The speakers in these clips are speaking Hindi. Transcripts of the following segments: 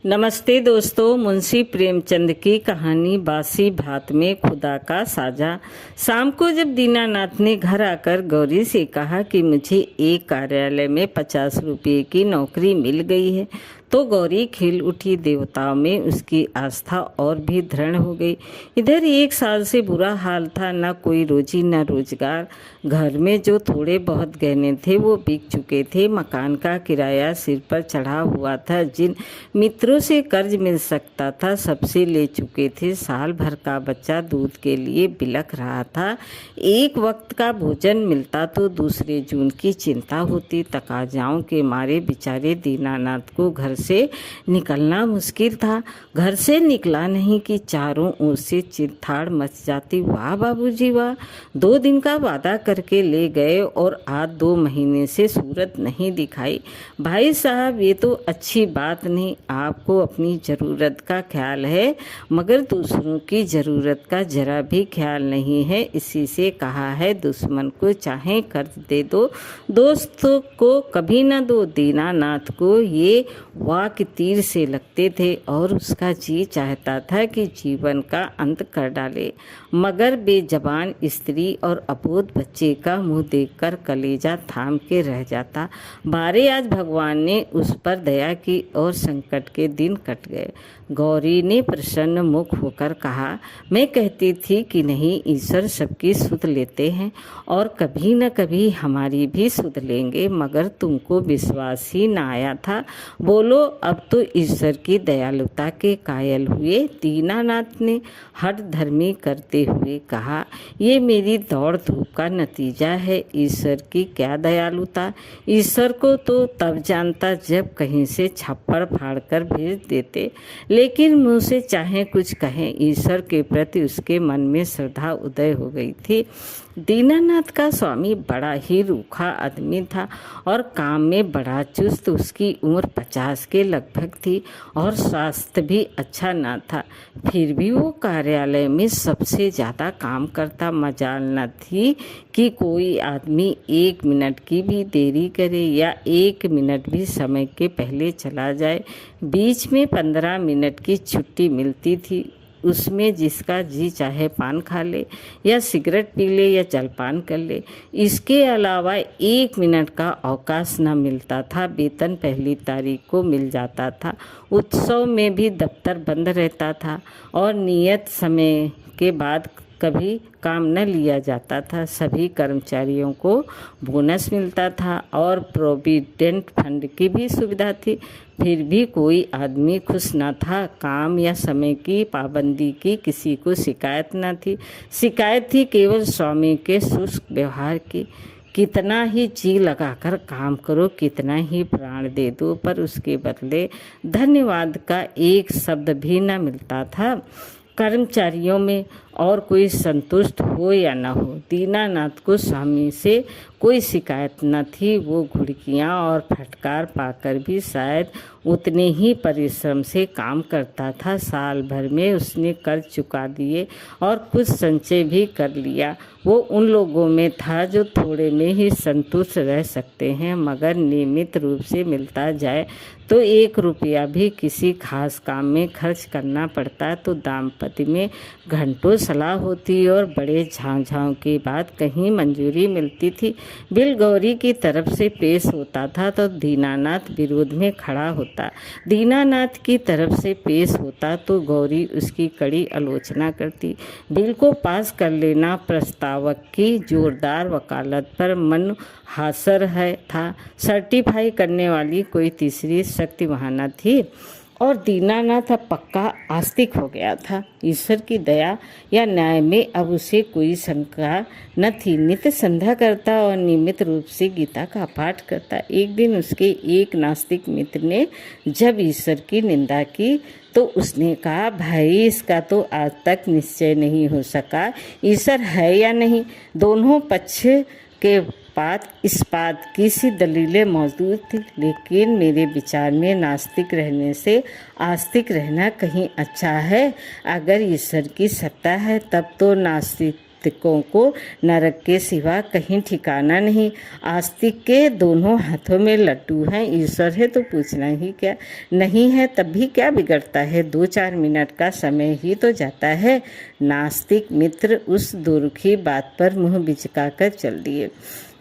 नमस्ते दोस्तों। मुंशी प्रेमचंद की कहानी बासी भात में खुदा का साजा। शाम को जब दीनानाथ ने घर आकर गौरी से कहा कि मुझे एक कार्यालय में 50 रुपये की नौकरी मिल गई है, तो गौरी खिल उठी। देवताओं में उसकी आस्था और भी दृढ़ हो गई। इधर 1 साल से बुरा हाल था, न कोई रोजी न रोजगार। घर में जो थोड़े बहुत गहने थे वो बिक चुके थे। मकान का किराया सिर पर चढ़ा हुआ था। जिन मित्रों से कर्ज मिल सकता था सबसे ले चुके थे। साल भर का बच्चा दूध के लिए बिलख रहा था। एक वक्त का भोजन मिलता तो दूसरे जून की चिंता होती। तकाजाओं के मारे बेचारे दीनानाथ को घर से निकलना मुश्किल था। घर से निकला नहीं कि चारों ओर से चिड़थाड़ मच जाती। वाह बाबूजी वाह, 2 दिन का वादा करके ले गए और आज 2 महीने से सूरत नहीं दिखाई। भाई साहब, ये तो अच्छी बात नहीं। आपको अपनी ज़रूरत का ख्याल है, मगर दूसरों की ज़रूरत का जरा भी ख्याल नहीं है। इसी से कहा है, दुश्मन को चाहे कर्ज दे दो, दोस्तों को कभी न दो। दीनानाथ को ये वाक्य तीर से लगते थे और उसका जी चाहता था कि जीवन का अंत कर डाले, मगर बेजबान स्त्री और अबोध बच्चे का मुंह देखकर कलेजा थाम के रह जाता। बारे आज भगवान ने उस पर दया की और संकट के दिन कट गए। गौरी ने प्रसन्न मुख होकर कहा, मैं कहती थी कि नहीं, ईश्वर सबकी सुध लेते हैं और कभी न कभी हमारी भी सुध लेंगे, मगर तुमको विश्वास ही न आया था। बोलो, अब तो ईश्वर की दयालुता के कायल हुए। दीनानाथ ने हठ धर्मी करते हुए कहा, ये मेरी दौड़ धूप का नतीजा है। ईश्वर की क्या दयालुता। ईश्वर को तो तब जानता जब कहीं से छप्पड़ फाड़ कर भेज देते, लेकिन मुँह से चाहे कुछ कहें, ईश्वर के प्रति उसके मन में श्रद्धा उदय हो गई थी। दीनानाथ का स्वामी बड़ा ही रूखा आदमी था और काम में बड़ा चुस्त। उसकी उम्र 50 के लगभग थी और स्वास्थ्य भी अच्छा ना था। फिर भी वो कार्यालय में सबसे ज़्यादा काम करता। मजाल न थी कि कोई आदमी 1 मिनट की भी देरी करे या 1 मिनट भी समय के पहले चला जाए। बीच में 15 मिनट की छुट्टी मिलती थी, उसमें जिसका जी चाहे पान खा ले या सिगरेट पी ले या जलपान कर ले। इसके अलावा 1 मिनट का अवकाश न मिलता था। वेतन पहली तारीख को मिल जाता था। उत्सव में भी दफ्तर बंद रहता था और नियत समय के बाद कभी काम न लिया जाता था। सभी कर्मचारियों को बोनस मिलता था और प्रोविडेंट फंड की भी सुविधा थी। फिर भी कोई आदमी खुश न था। काम या समय की पाबंदी की किसी को शिकायत न थी। शिकायत थी केवल स्वामी के शुष्क व्यवहार की। कितना ही जी लगाकर काम करो, कितना ही प्राण दे दो, पर उसके बदले धन्यवाद का एक शब्द भी न मिलता था। कर्मचारियों में और कोई संतुष्ट हो या न हो, दीनानाथ को स्वामी से कोई शिकायत न थी। वो घुड़कियाँ और फटकार पाकर भी शायद उतने ही परिश्रम से काम करता था। साल भर में उसने कर्ज चुका दिए और कुछ संचय भी कर लिया। वो उन लोगों में था जो थोड़े में ही संतुष्ट रह सकते हैं, मगर नियमित रूप से मिलता जाए तो 1 रुपया भी किसी खास काम में खर्च करना पड़ता तो दाम्पत्य में घंटों सलाह होती और बड़े झांझाओं के बाद कहीं मंजूरी मिलती थी। बिल गौरी की तरफ से पेश होता था तो दीनानाथ विरोध में खड़ा होता। दीनानाथ की तरफ से पेश होता तो गौरी उसकी कड़ी आलोचना करती। बिल को पास कर लेना प्रस्तावक की जोरदार वकालत पर मन हासर है था। सर्टिफाई करने वाली कोई तीसरी शक्ति वहाँ न थी और दीनानाथ अब पक्का आस्तिक हो गया था। ईश्वर की दया या न्याय में अब उसे कोई शंका न थी। नित्य संध्या करता और नियमित रूप से गीता का पाठ करता। एक दिन उसके एक नास्तिक मित्र ने जब ईश्वर की निंदा की तो उसने कहा, भाई, इसका तो आज तक निश्चय नहीं हो सका ईश्वर है या नहीं। दोनों पक्ष के इस्पात की सी दलीलें मौजूद थी, लेकिन मेरे विचार में नास्तिक रहने से आस्तिक रहना कहीं अच्छा है। अगर ईश्वर की सत्ता है तब तो नास्तिक नास्तिकों को नरक के सिवा कहीं ठिकाना नहीं। आस्तिक के दोनों हाथों में लड्डू हैं, ईश्वर है तो पूछना ही क्या। नहीं है तब भी क्या बिगड़ता है, 2-4 मिनट का समय ही तो जाता है। नास्तिक मित्र उस दुरुखी बात पर मुँह बिचकाकर चल दिए।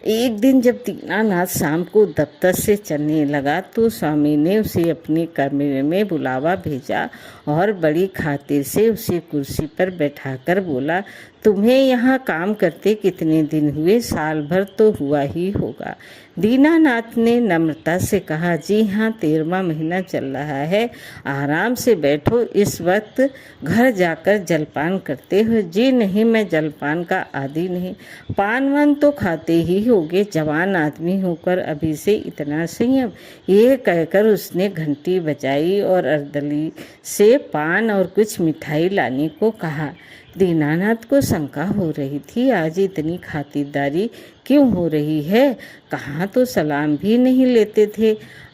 एक दिन जब दीनानाथ शाम को दफ्तर से चलने लगा तो स्वामी ने उसे अपने कमरे में बुलावा भेजा और बड़ी खातिर से उसे कुर्सी पर बैठाकर बोला, तुम्हें यहाँ काम करते कितने दिन हुए? साल भर तो हुआ ही होगा। दीनानाथ ने नम्रता से कहा, जी हाँ, 13वां महीना चल रहा है। आराम से बैठो, इस वक्त घर जाकर जलपान करते हो। जी नहीं, मैं जलपान का आदी नहीं। पान वान तो खाते ही होगे, जवान आदमी होकर अभी से इतना संयम। ये कहकर उसने घंटी बजाई और अर्दली से पान और कुछ मिठाई लाने को कहा। दीनानाथ को शंका हो रही थी, आज इतनी खातिरदारी क्यों हो रही है? कहाँ तो सलाम भी नहीं लेते थे,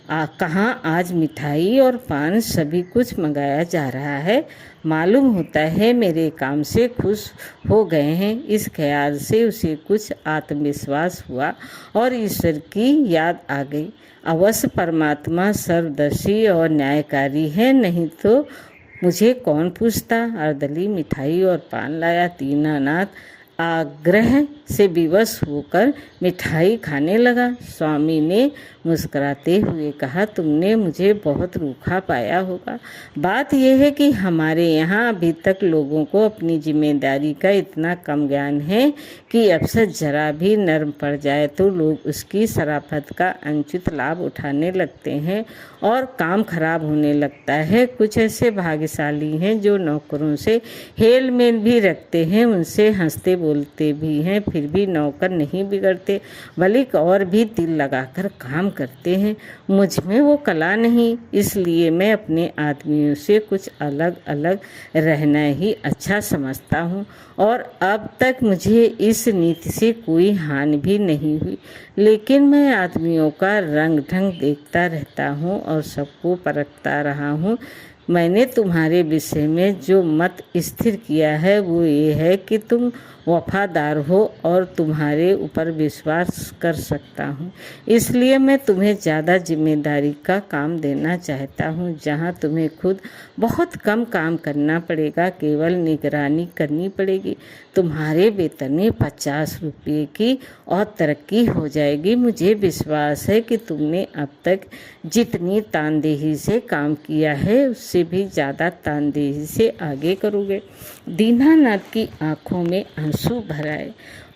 कहाँ आज मिठाई और पान सभी कुछ मंगाया जा रहा है। मालूम होता है मेरे काम से खुश हो गए हैं। इस ख्याल से उसे कुछ आत्मविश्वास हुआ और ईश्वर की याद आ गई। अवश्य परमात्मा सर्वदर्शी और न्यायकारी है, नहीं तो मुझे कौन पूछता। अर्दली मिठाई और पान लाया। दीनानाथ आग्रह से विवश होकर मिठाई खाने लगा। स्वामी ने मुस्कुराते हुए कहा, तुमने मुझे बहुत रूखा पाया होगा। बात यह है कि हमारे यहाँ अभी तक लोगों को अपनी जिम्मेदारी का इतना कम ज्ञान है कि अवसर जरा भी नर्म पड़ जाए तो लोग उसकी शराफत का अनुचित लाभ उठाने लगते हैं और काम खराब होने लगता है। कुछ ऐसे भाग्यशाली हैं जो नौकरों से हेल मेल भी रखते हैं, उनसे हंसते बोलते भी हैं, फिर भी नौकर नहीं बिगड़ते, बल्कि और भी दिल लगाकर काम करते हैं। मुझ में वो कला नहीं, इसलिए मैं अपने आदमियों से कुछ अलग अलग रहना ही अच्छा समझता हूँ और अब तक मुझे इस नीति से कोई हानि भी नहीं हुई। लेकिन मैं आदमियों का रंग ढंग देखता रहता हूँ और सबको परखता रहा हूँ। मैंने तुम्हारे विषय में जो मत स्थिर किया है वो ये है कि तुम वफादार हो और तुम्हारे ऊपर विश्वास कर सकता हूँ। इसलिए मैं तुम्हें ज़्यादा जिम्मेदारी का काम देना चाहता हूँ, जहाँ तुम्हें खुद बहुत कम काम करना पड़ेगा, केवल निगरानी करनी पड़ेगी। तुम्हारे वेतन में 50 रुपये की और तरक्की हो जाएगी। मुझे विश्वास है कि तुमने अब तक जितनी तानदेही से काम किया है उससे भी ज़्यादा तानदेही से आगे करोगे। दीनानाथ की आंखों में आंसू भर आए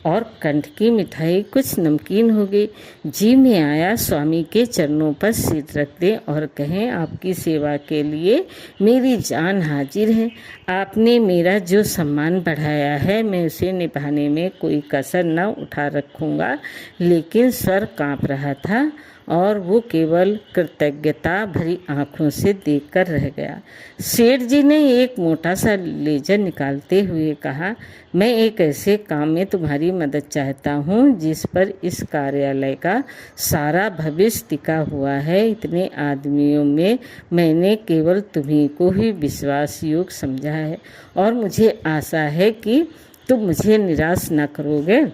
और कंठ की मिठाई कुछ नमकीन हो गई। जी में आया, स्वामी के चरणों पर सिर रख दें और कहें, आपकी सेवा के लिए मेरी जान हाजिर है। आपने मेरा जो सम्मान बढ़ाया है मैं उसे निभाने में कोई कसर न उठा रखूँगा। लेकिन स्वर काँप रहा था और वो केवल कृतज्ञता भरी आंखों से देखकर रह गया। सेठ जी ने एक मोटा सा लेजर निकालते हुए कहा, मैं एक ऐसे काम में तुम्हारी मदद चाहता हूँ जिस पर इस कार्यालय का सारा भविष्य टिका हुआ है। इतने आदमियों में मैंने केवल तुम्ही को ही विश्वास योग्य समझा है और मुझे आशा है कि तुम मुझे निराश न करोगे।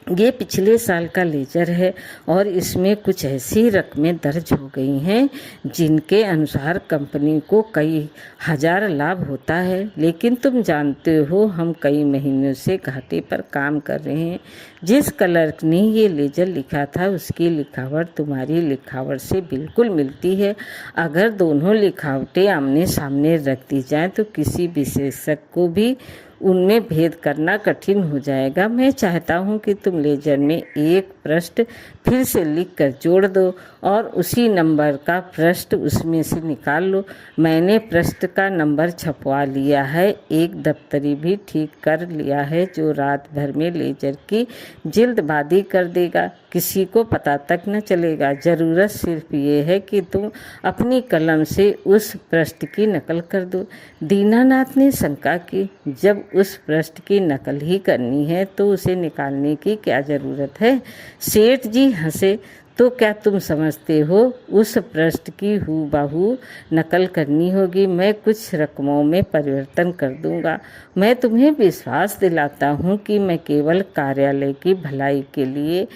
ये पिछले साल का लेजर है और इसमें कुछ ऐसी रकमें दर्ज हो गई हैं जिनके अनुसार कंपनी को कई हजार लाभ होता है। लेकिन तुम जानते हो हम कई महीनों से घाटे पर काम कर रहे हैं। जिस क्लर्क ने ये लेजर लिखा था उसकी लिखावट तुम्हारी लिखावट से बिल्कुल मिलती है। अगर दोनों लिखावटें आमने सामने रख दी जाएं तो किसी विशेषज्ञ को भी उनमें भेद करना कठिन हो जाएगा। मैं चाहता हूं कि तुम लेजर में एक पृष्ठ फिर से लिख कर जोड़ दो और उसी नंबर का पृष्ठ उसमें से निकाल लो। मैंने पृष्ठ का नंबर छपवा लिया है, एक दफ्तरी भी ठीक कर लिया है जो रात भर में लेजर की जल्दबाजी कर देगा, किसी को पता तक न चलेगा। ज़रूरत सिर्फ ये है कि तुम अपनी कलम से उस पृष्ठ की नकल कर दो। दीनानाथ ने शंका की, जब उस पृष्ठ की नकल ही करनी है तो उसे निकालने की क्या ज़रूरत है? सेठ जी हंसे, तो क्या तुम समझते हो उस पृष्ठ की हूबहू नकल करनी होगी। मैं कुछ रकमों में परिवर्तन कर दूंगा। मैं तुम्हें विश्वास दिलाता हूँ कि मैं केवल कार्यालय की भलाई के लिए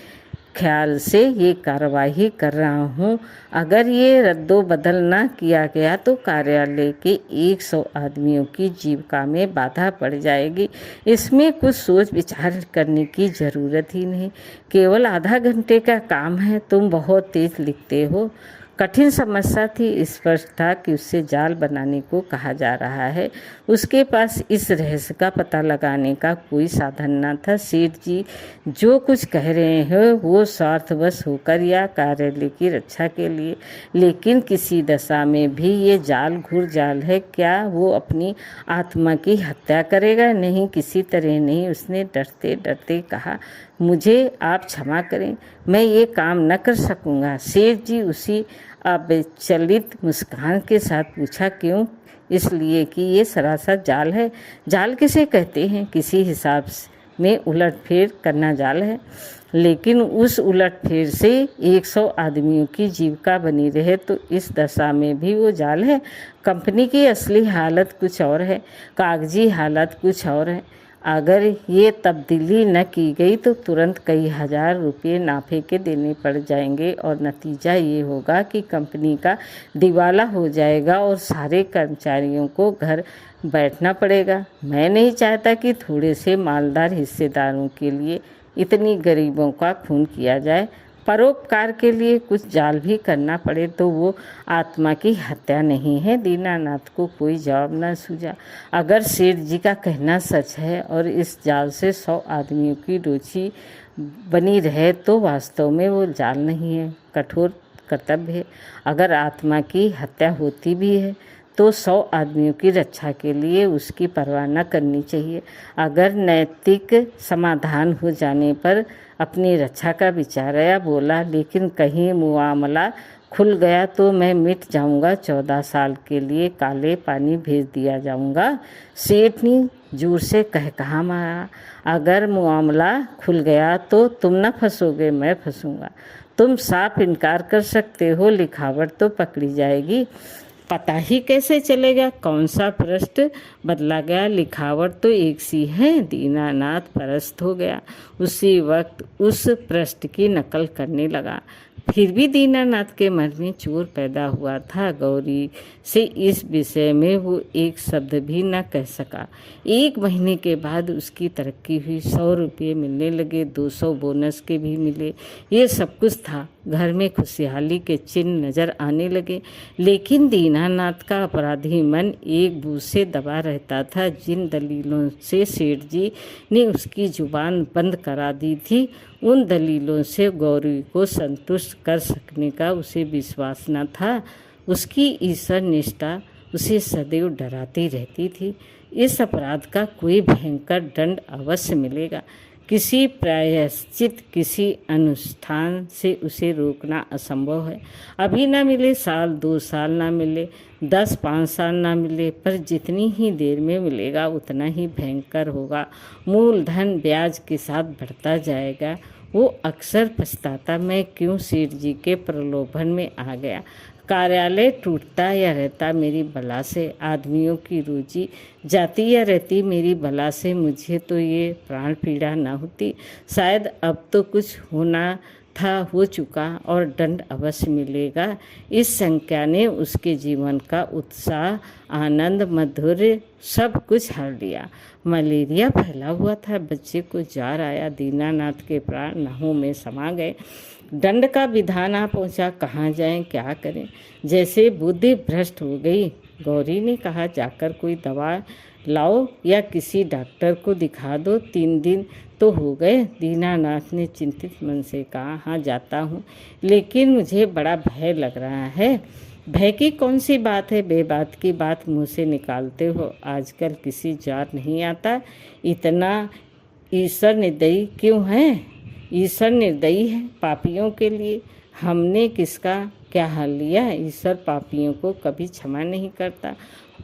ख्याल से ये कार्यवाही कर रहा हूँ। अगर ये रद्दो बदल ना किया गया तो कार्यालय के 100 आदमियों की जीविका में बाधा पड़ जाएगी। इसमें कुछ सोच विचार करने की ज़रूरत ही नहीं, केवल आधा घंटे का काम है। तुम बहुत तेज लिखते हो। कठिन समस्या थी। स्पष्ट था कि उससे जाल बनाने को कहा जा रहा है। उसके पास इस रहस्य का पता लगाने का कोई साधन न था। सेठ जी जो कुछ कह रहे हैं वो स्वार्थवश होकर या कार्यालय की रक्षा के लिए, लेकिन किसी दशा में भी ये जाल घुर जाल है। क्या वो अपनी आत्मा की हत्या करेगा? नहीं, किसी तरह नहीं। उसने डरते डरते कहा, मुझे आप क्षमा करें, मैं ये काम न कर सकूँगा। सेठ जी उसी अविचलित मुस्कान के साथ पूछा, क्यों? इसलिए कि ये सरासर जाल है। जाल किसे कहते हैं? किसी हिसाब में उलटफेर करना जाल है, लेकिन उस उलटफेर से 100 आदमियों की जीविका बनी रहे तो इस दशा में भी वो जाल है। कंपनी की असली हालत कुछ और है, कागजी हालत कुछ और है। अगर ये तब्दीली न की गई तो तुरंत कई हजार रुपये नाफे के देने पड़ जाएंगे और नतीजा ये होगा कि कंपनी का दिवाला हो जाएगा और सारे कर्मचारियों को घर बैठना पड़ेगा। मैं नहीं चाहता कि थोड़े से मालदार हिस्सेदारों के लिए इतनी गरीबों का खून किया जाए। परोपकार के लिए कुछ जाल भी करना पड़े तो वो आत्मा की हत्या नहीं है। दीनानाथ को कोई जवाब न सूझा। अगर सेठ जी का कहना सच है और इस जाल से 100 आदमियों की रोजी बनी रहे तो वास्तव में वो जाल नहीं है, कठोर कर्तव्य है। अगर आत्मा की हत्या होती भी है तो 100 आदमियों की रक्षा के लिए उसकी परवाह न करनी चाहिए। अगर नैतिक समाधान हो जाने पर अपनी रक्षा का विचार आया। बोला, लेकिन कहीं मामला खुल गया तो मैं मिट जाऊंगा। 14 साल के लिए काले पानी भेज दिया जाऊंगा। सेठ ने जोर से कहा मारा, अगर मामला खुल गया तो तुम न फंसोगे, मैं फंसूंगा। तुम साफ इनकार कर सकते हो, लिखावट तो पकड़ी जाएगी। पता ही कैसे चलेगा कौन सा पृष्ठ बदला गया? लिखावट तो एक सी है। दीनानाथ पस्त हो गया। उसी वक्त उस पृष्ठ की नकल करने लगा। फिर भी दीनानाथ के मन में चोर पैदा हुआ था। गौरी से इस विषय में वो एक शब्द भी न कह सका। 1 महीने के बाद उसकी तरक्की हुई। 100 रुपये मिलने लगे, 200 बोनस के भी मिले। ये सब कुछ था। घर में खुशहाली के चिन्ह नजर आने लगे, लेकिन दीनानाथ का अपराधी मन एक बूझ से दबा रहता था। जिन दलीलों से सेठ जी ने उसकी जुबान बंद करा दी थी, उन दलीलों से गौरी को संतुष्ट कर सकने का उसे विश्वास न था। उसकी ईश्वर निष्ठा उसे सदैव डराती रहती थी। इस अपराध का कोई भयंकर दंड अवश्य मिलेगा। किसी प्रायश्चित, किसी अनुष्ठान से उसे रोकना असंभव है। अभी ना मिले, साल 2 साल ना मिले, 10-5 साल ना मिले, पर जितनी ही देर में मिलेगा उतना ही भयंकर होगा। मूलधन ब्याज के साथ बढ़ता जाएगा। वो अक्सर पछताता, मैं क्यों सेठ जी के प्रलोभन में आ गया। कार्यालय टूटता या रहता मेरी बला से, आदमियों की रोजी जाती या रहती मेरी बला से, मुझे तो ये प्राण पीड़ा न होती। शायद अब तो कुछ होना था हो चुका और दंड अवश्य मिलेगा। इस शंका ने उसके जीवन का उत्साह, आनंद, माधुर्य सब कुछ हर लिया। मलेरिया फैला हुआ था, बच्चे को जार आया। दीनानाथ के प्राण नाहों में समा गए। दंड का विधान आ पहुंचा। कहाँ जाएं, क्या करें, जैसे बुद्धि भ्रष्ट हो गई। गौरी ने कहा, जाकर कोई दवा लाओ या किसी डॉक्टर को दिखा दो। 3 दिन तो हो गए। दीनानाथ ने चिंतित मन से कहा, हाँ जाता हूँ, लेकिन मुझे बड़ा भय लग रहा है। भय की कौन सी बात है? बेबात की बात मुँह से निकालते हो। आजकल किसी जार नहीं आता। इतना ईश्वर निर्दयी क्यों है? ईश्वर निर्दयी है पापियों के लिए। हमने किसका क्या हाल लिया। ईश्वर पापियों को कभी क्षमा नहीं करता।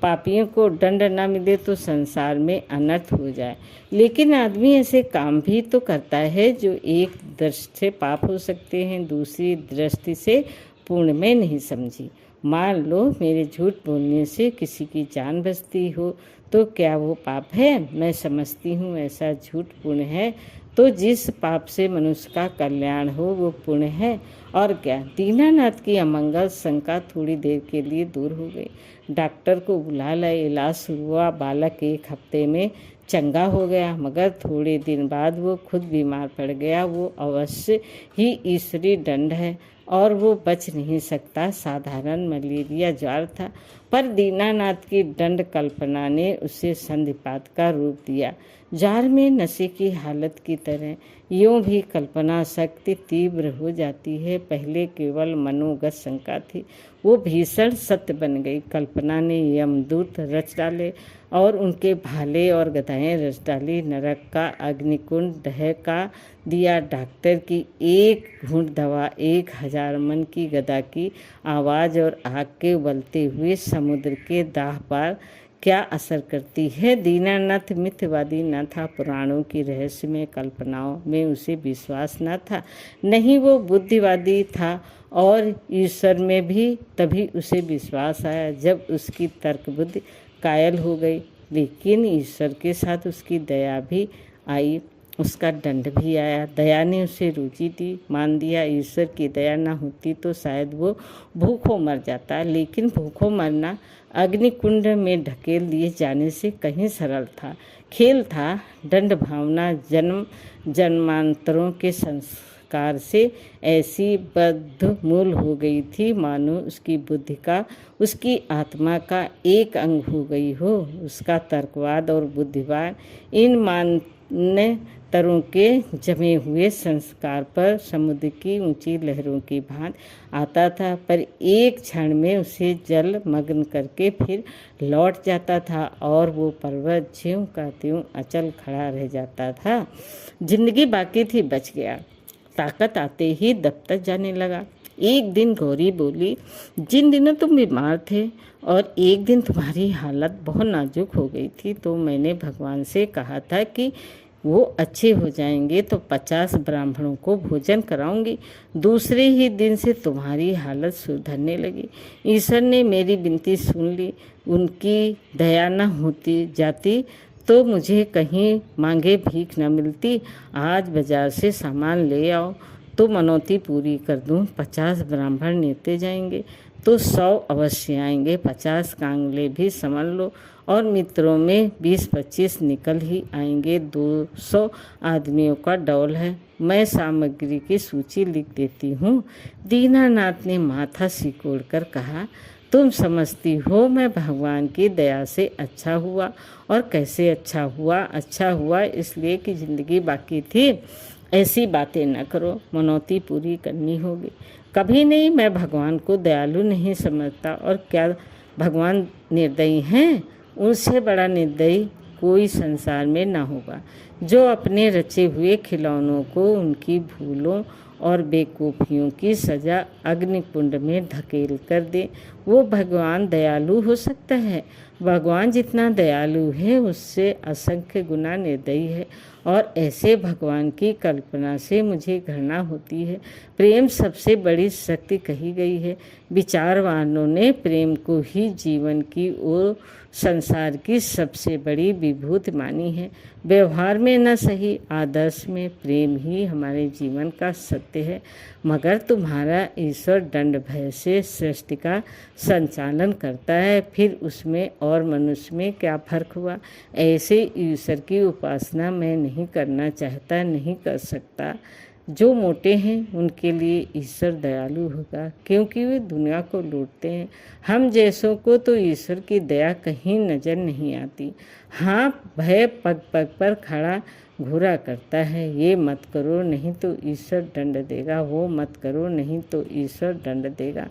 पापियों को दंड न मिले तो संसार में अनर्थ हो जाए, लेकिन आदमी ऐसे काम भी तो करता है जो एक दृष्टि से पाप हो सकते हैं, दूसरी दृष्टि से पुण्य में नहीं समझी। मान लो मेरे झूठ बोलने से किसी की जान बचती हो तो क्या वो पाप है। मैं समझती हूँ ऐसा झूठ पुण्य है, तो जिस पाप से मनुष्य का कल्याण हो वो पुण्य है। और क्या। दीनानाथ की अमंगल शंका थोड़ी देर के लिए दूर हो गई। डॉक्टर को बुला लाए। इलाज शुरू हुआ। बालक 1 हफ्ते में चंगा हो गया, मगर थोड़े दिन बाद वो खुद बीमार पड़ गया। वो अवश्य ही ईश्वरी दंड है और वो बच नहीं सकता। साधारण मलेरिया ज्वर था, पर दीनानाथ की दंड कल्पना ने उसे संधिपात का रूप दिया। ज्वर में नशे की हालत की तरह यूं भी कल्पना शक्ति तीव्र हो जाती है। पहले केवल मनोगत शंका थी, वो भीषण सत्य बन गई। कल्पना ने यमदूत रच डाले और उनके भाले और गदाएं रच डाली। नरक का अग्निकुंड दहका दिया। डॉक्टर की 1 घूंट दवा 1000 मन की गदा की आवाज़ और आग के उबलते हुए समुद्र के दाह पार क्या असर करती है। दीनानाथ मिथ्यवादी न था। पुराणों की रहस्यमय कल्पनाओं में उसे विश्वास न था। नहीं, वो बुद्धिवादी था और ईश्वर में भी तभी उसे विश्वास आया जब उसकी तर्क बुद्धि कायल हो गई। लेकिन ईश्वर के साथ उसकी दया भी आई, उसका दंड भी आया। दया ने उसे रुचि दी, मान दिया। ईश्वर की दया न होती तो शायद वो भूखों मर जाता, लेकिन भूखों मरना अग्निकुंड में ढकेल दिए जाने से कहीं सरल था, खेल था। दंड भावना जन्म जन्मांतरों के संस्कार से ऐसी बद्धमूल हो गई थी मानो उसकी बुद्धि का, उसकी आत्मा का एक अंग हो गई हो। उसका तर्कवाद और बुद्धिवाद इन मान्यतरों के जमे हुए संस्कार पर समुद्र की ऊंची लहरों की भांति आता था, पर एक क्षण में उसे जल मग्न करके फिर लौट जाता था और वो पर्वत ज्यों का त्यों अचल खड़ा रह जाता था। जिंदगी बाकी थी, बच गया। ताकत आते ही दफ्तर जाने लगा। एक दिन गौरी बोली, जिन दिनों तुम बीमार थे और एक दिन तुम्हारी हालत बहुत नाजुक हो गई थी, तो मैंने भगवान से कहा था कि वो अच्छे हो जाएंगे तो 50 ब्राह्मणों को भोजन कराऊंगी। दूसरे ही दिन से तुम्हारी हालत सुधरने लगी। ईश्वर ने मेरी विनती सुन ली। उनकी दया न होती जाती तो मुझे कहीं मांगे भीख न मिलती। आज बाजार से सामान ले आओ तो मनौती पूरी कर दूं। 50 ब्राह्मण नेते जाएंगे तो 100 अवश्य आएंगे। 50 कांगले भी समझ लो और मित्रों में 20-25 निकल ही आएंगे। 200 आदमियों का डौल है। मैं सामग्री की सूची लिख देती हूँ। दीनानाथ ने माथा सिकोड़ कर कहा, तुम समझती हो मैं भगवान की दया से अच्छा हुआ। और कैसे अच्छा हुआ? अच्छा हुआ इसलिए कि जिंदगी बाकी थी। ऐसी बातें न करो, मनौती पूरी करनी होगी। कभी नहीं, मैं भगवान को दयालु नहीं समझता। और क्या भगवान निर्दयी हैं? उनसे बड़ा निर्दयी कोई संसार में न होगा, जो अपने रचे हुए खिलौनों को उनकी भूलों और बेकूफियों की सजा अग्निकुंड में धकेल कर दे। वो भगवान दयालु हो सकता है? भगवान जितना दयालु है उससे असंख्य गुना निर्दयी है। और ऐसे भगवान की कल्पना से मुझे घृणा होती है। प्रेम सबसे बड़ी शक्ति कही गई है। विचारवानों ने प्रेम को ही जीवन की और संसार की सबसे बड़ी विभूति मानी है। व्यवहार में न सही, आदर्श में प्रेम ही हमारे जीवन का सत्य है। मगर तुम्हारा ईश्वर दंड भय से सृष्टि का संचालन करता है, फिर उसमें और मनुष्य में क्या फर्क हुआ? ऐसे ईश्वर की उपासना मैं नहीं करना चाहता, नहीं कर सकता। जो मोटे हैं उनके लिए ईश्वर दयालु होगा, क्योंकि वे दुनिया को लूटते हैं। हम जैसों को तो ईश्वर की दया कहीं नजर नहीं आती। हाँ, भय पग पग पर खड़ा घूरा करता है। ये मत करो नहीं तो ईश्वर दंड देगा, वो मत करो नहीं तो ईश्वर दंड देगा।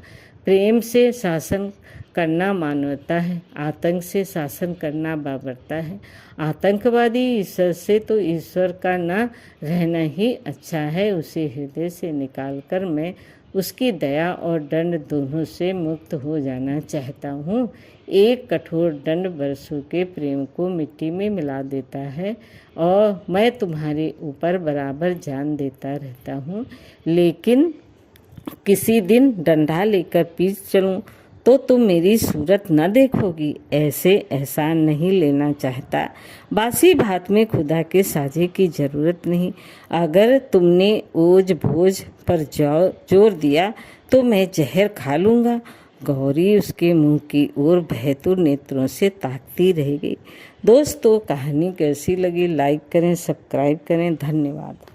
प्रेम से शासन करना मानवता है, आतंक से शासन करना बाबरता है। आतंकवादी ईश्वर से तो ईश्वर का न रहना ही अच्छा है। उसे हृदय से निकाल कर मैं उसकी दया और दंड दोनों से मुक्त हो जाना चाहता हूँ। एक कठोर दंड वर्षों के प्रेम को मिट्टी में मिला देता है और मैं तुम्हारे ऊपर बराबर जान देता रहता हूँ, लेकिन किसी दिन डंडा लेकर पीछे चलूं तो तुम मेरी सूरत न देखोगी। ऐसे एहसान नहीं लेना चाहता। बासी भात में खुदा के साजे की जरूरत नहीं। अगर तुमने ओज भोज पर जोर दिया तो मैं जहर खा लूँगा। गौरी उसके मुंह की ओर बहतुर नेत्रों से ताकती रह गई। दोस्तों, कहानी कैसी लगी लाइक करें, सब्सक्राइब करें। धन्यवाद।